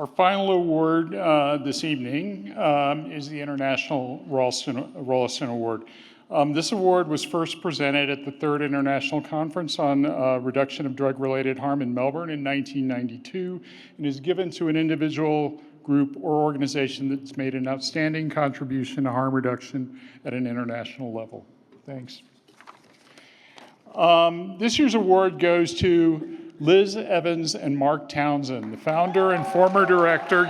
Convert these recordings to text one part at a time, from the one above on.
Our final award this evening is the International ROLLESTON Award. This award was first presented at the Third International Conference on Reduction of Drug-Related Harm in Melbourne in 1992 and is given to an individual, group, or organization that's made an outstanding contribution to harm reduction at an international level. Thanks. This year's award goes to Liz Evans and Mark Townsend, the founder and former director,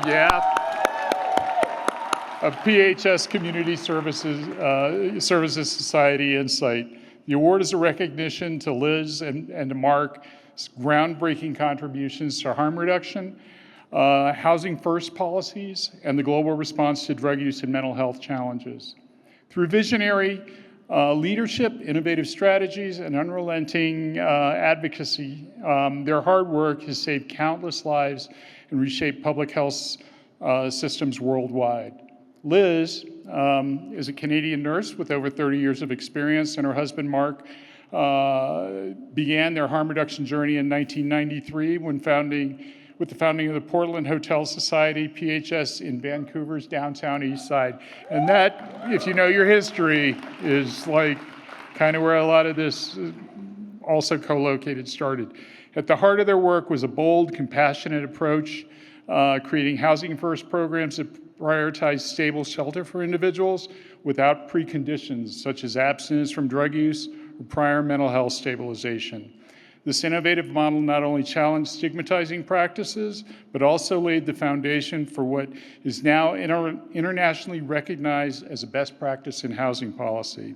of PHS Community Services Society Insight. The award is a recognition to Liz and to Mark's groundbreaking contributions to harm reduction, housing first policies, and the global response to drug use and mental health challenges. Through visionary leadership, innovative strategies, and unrelenting advocacy, their hard work has saved countless lives and reshaped public health systems worldwide. Liz is a Canadian nurse with over 30 years of experience, and her husband Mark began their harm reduction journey in 1993 with the founding of the Portland Hotel Society, PHS, in Vancouver's downtown east side. And that, if you know your history, is like kind of where a lot of this also co-located started. At the heart of their work was a bold, compassionate approach, creating housing first programs that prioritize stable shelter for individuals without preconditions such as abstinence from drug use or prior mental health stabilization. This innovative model not only challenged stigmatizing practices, but also laid the foundation for what is now internationally recognized as a best practice in housing policy.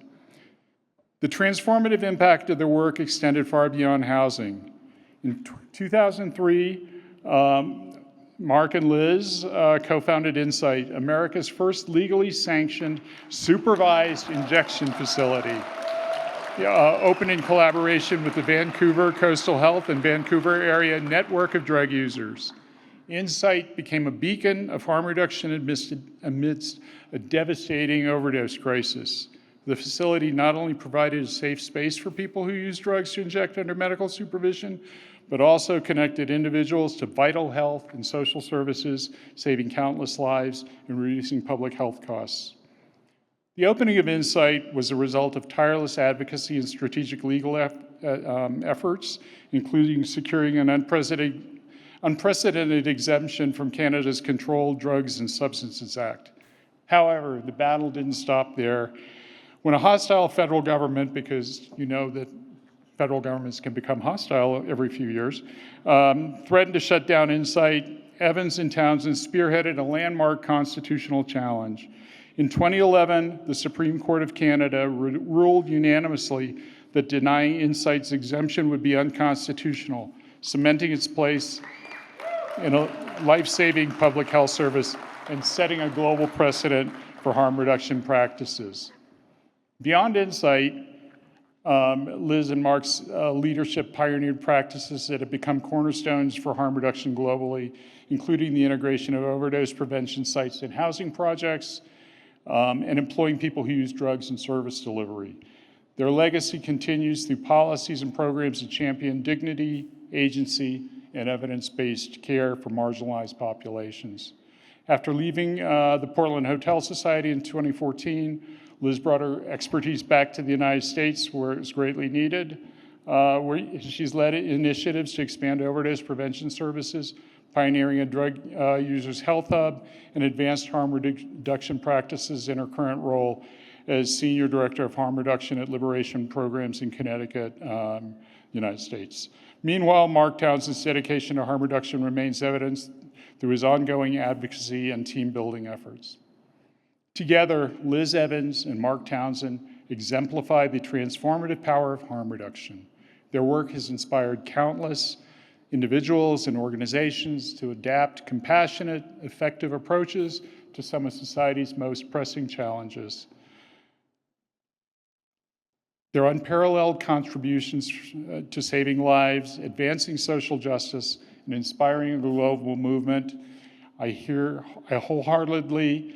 The transformative impact of their work extended far beyond housing. In 2003, Mark and Liz co-founded Insight, America's first legally sanctioned, supervised injection facility. Opened in collaboration with the Vancouver Coastal Health and Vancouver area network of drug users. Insight became a beacon of harm reduction amidst a devastating overdose crisis. The facility not only provided a safe space for people who use drugs to inject under medical supervision, but also connected individuals to vital health and social services, saving countless lives and reducing public health costs. The opening of Insight was a result of tireless advocacy and strategic legal efforts, including securing an unprecedented exemption from Canada's Controlled Drugs and Substances Act. However, the battle didn't stop there. When a hostile federal government, because you know that federal governments can become hostile every few years, threatened to shut down Insight, Evans and Townsend spearheaded a landmark constitutional challenge. In 2011, the Supreme Court of Canada ruled unanimously that denying Insight's exemption would be unconstitutional, cementing its place in a life-saving public health service and setting a global precedent for harm reduction practices. Beyond Insight, Liz and Mark's leadership pioneered practices that have become cornerstones for harm reduction globally, including the integration of overdose prevention sites in housing projects, and employing people who use drugs in service delivery. Their legacy continues through policies and programs that champion dignity, agency, and evidence-based care for marginalized populations. After leaving the Portland Hotel Society in 2014, Liz brought her expertise back to the United States where it was greatly needed, where she's led initiatives to expand overdose prevention services, pioneering a drug users health hub, and advanced harm reduction practices in her current role as Senior Director of Harm Reduction at Liberation Programs in Connecticut, United States. Meanwhile, Mark Townsend's dedication to harm reduction remains evidenced through his ongoing advocacy and team building efforts. Together, Liz Evans and Mark Townsend exemplify the transformative power of harm reduction. Their work has inspired countless individuals and organizations to adapt compassionate, effective approaches to some of society's most pressing challenges. Their unparalleled contributions to saving lives, advancing social justice, and inspiring a global movement, I wholeheartedly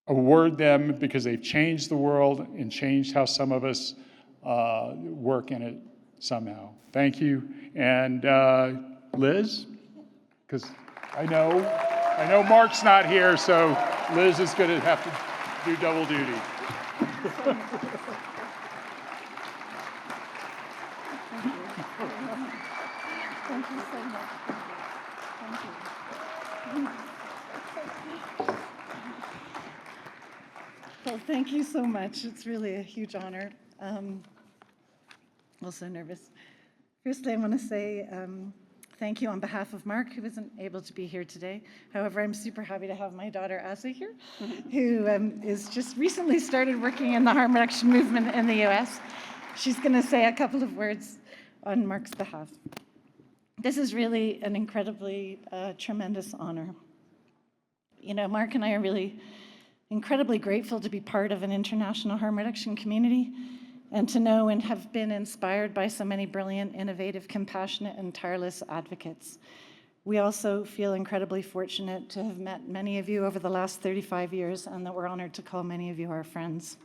award them because they've changed the world and changed how some of us work in it somehow. Thank you. And Liz, because I know Mark's not here, so Liz is going to have to do double duty. Thank you so much. Thank you. Well, thank you so much. It's really a huge honor. Also nervous. Firstly, I want to say thank you on behalf of Mark, who isn't able to be here today. However, I'm super happy to have my daughter, Asa, here, who is just recently started working in the harm reduction movement in the US. She's going to say a couple of words on Mark's behalf. This is really an incredibly tremendous honor. You know, Mark and I are really incredibly grateful to be part of an international harm reduction community and to know and have been inspired by so many brilliant, innovative, compassionate, and tireless advocates. We also feel incredibly fortunate to have met many of you over the last 35 years and that we're honored to call many of you our friends.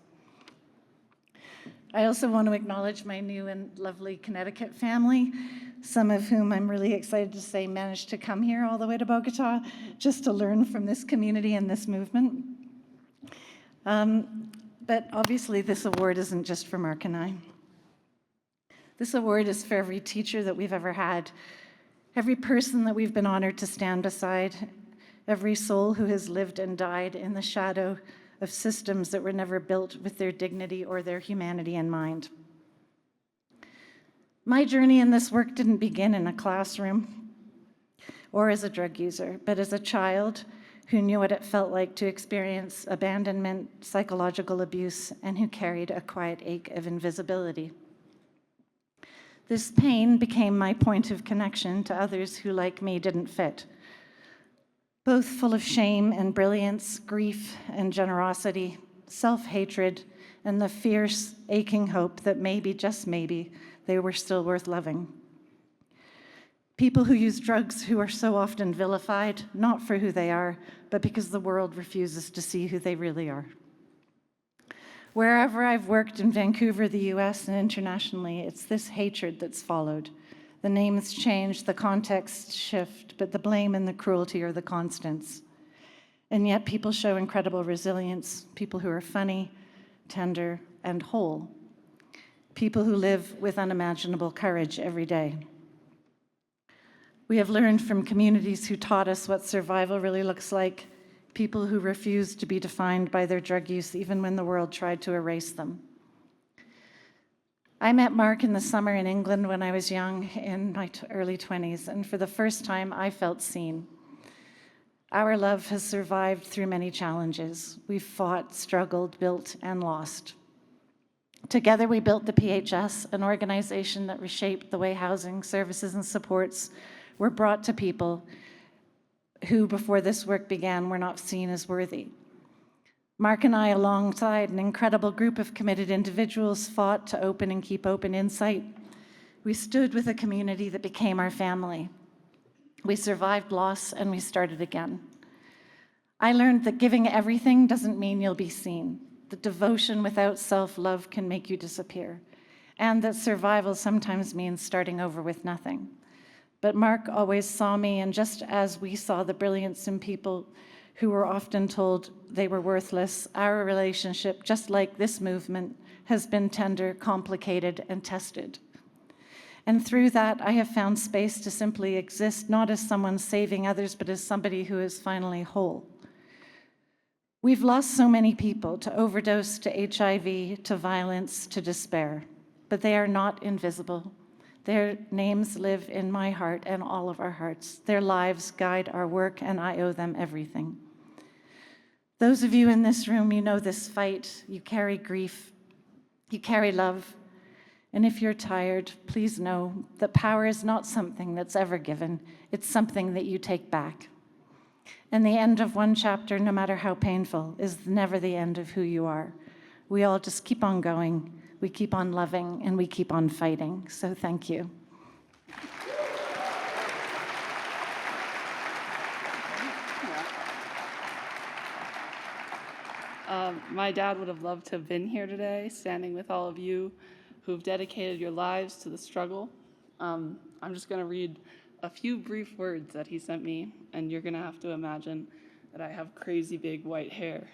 I also want to acknowledge my new and lovely Connecticut family, some of whom I'm really excited to say managed to come here all the way to Bogotá just to learn from this community and this movement. But obviously this award isn't just for Mark and I. This award is for every teacher that we've ever had, every person that we've been honored to stand beside, every soul who has lived and died in the shadow of systems that were never built with their dignity or their humanity in mind. My journey in this work didn't begin in a classroom or as a drug user, but as a child who knew what it felt like to experience abandonment, psychological abuse, and who carried a quiet ache of invisibility. This pain became my point of connection to others who, like me, didn't fit, both full of shame and brilliance, grief and generosity, self-hatred, and the fierce, aching hope that maybe, just maybe, they were still worth loving. People who use drugs who are so often vilified, not for who they are, but because the world refuses to see who they really are. Wherever I've worked in Vancouver, the US, and internationally, it's this hatred that's followed. The names change, the contexts shift, but the blame and the cruelty are the constants. And yet people show incredible resilience, people who are funny, tender, and whole. People who live with unimaginable courage every day. We have learned from communities who taught us what survival really looks like, people who refused to be defined by their drug use even when the world tried to erase them. I met Mark in the summer in England when I was young, in my early 20s, and for the first time I felt seen. Our love has survived through many challenges. We've fought, struggled, built, and lost. Together we built the PHS, an organization that reshaped the way housing, services, and supports were brought to people who, before this work began, were not seen as worthy. Mark and I, alongside an incredible group of committed individuals, fought to open and keep open Insight. We stood with a community that became our family. We survived loss and we started again. I learned that giving everything doesn't mean you'll be seen, that devotion without self-love can make you disappear, and that survival sometimes means starting over with nothing. But Mark always saw me, and just as we saw the brilliance in people who were often told they were worthless, our relationship, just like this movement, has been tender, complicated, and tested. And through that, I have found space to simply exist, not as someone saving others, but as somebody who is finally whole. We've lost so many people to overdose, to HIV, to violence, to despair, but they are not invisible. Their names live in my heart and all of our hearts. Their lives guide our work, and I owe them everything. Those of you in this room, you know this fight. You carry grief. You carry love. And if you're tired, please know that power is not something that's ever given. It's something that you take back. And the end of one chapter, no matter how painful, is never the end of who you are. We all just keep on going. We keep on loving, and we keep on fighting. So thank you. My dad would have loved to have been here today, standing with all of you who've dedicated your lives to the struggle. I'm just going to read a few brief words that he sent me, and you're going to have to imagine that I have crazy big white hair.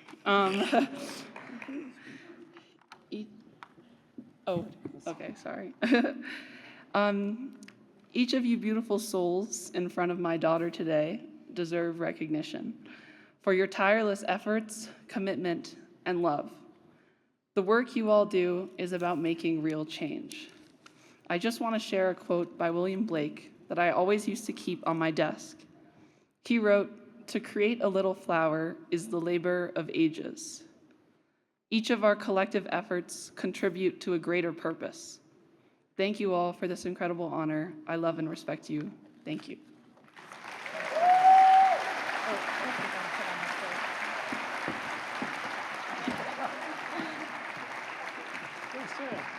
Oh, okay, sorry. Each of you beautiful souls in front of my daughter today deserve recognition for your tireless efforts, commitment, and love. The work you all do is about making real change. I just want to share a quote by William Blake that I always used to keep on my desk. He wrote, "To create a little flower is the labor of ages. Each of our collective efforts contribute to a greater purpose. Thank you all for this incredible honor. I love and respect you. Thank you." Yes, sir.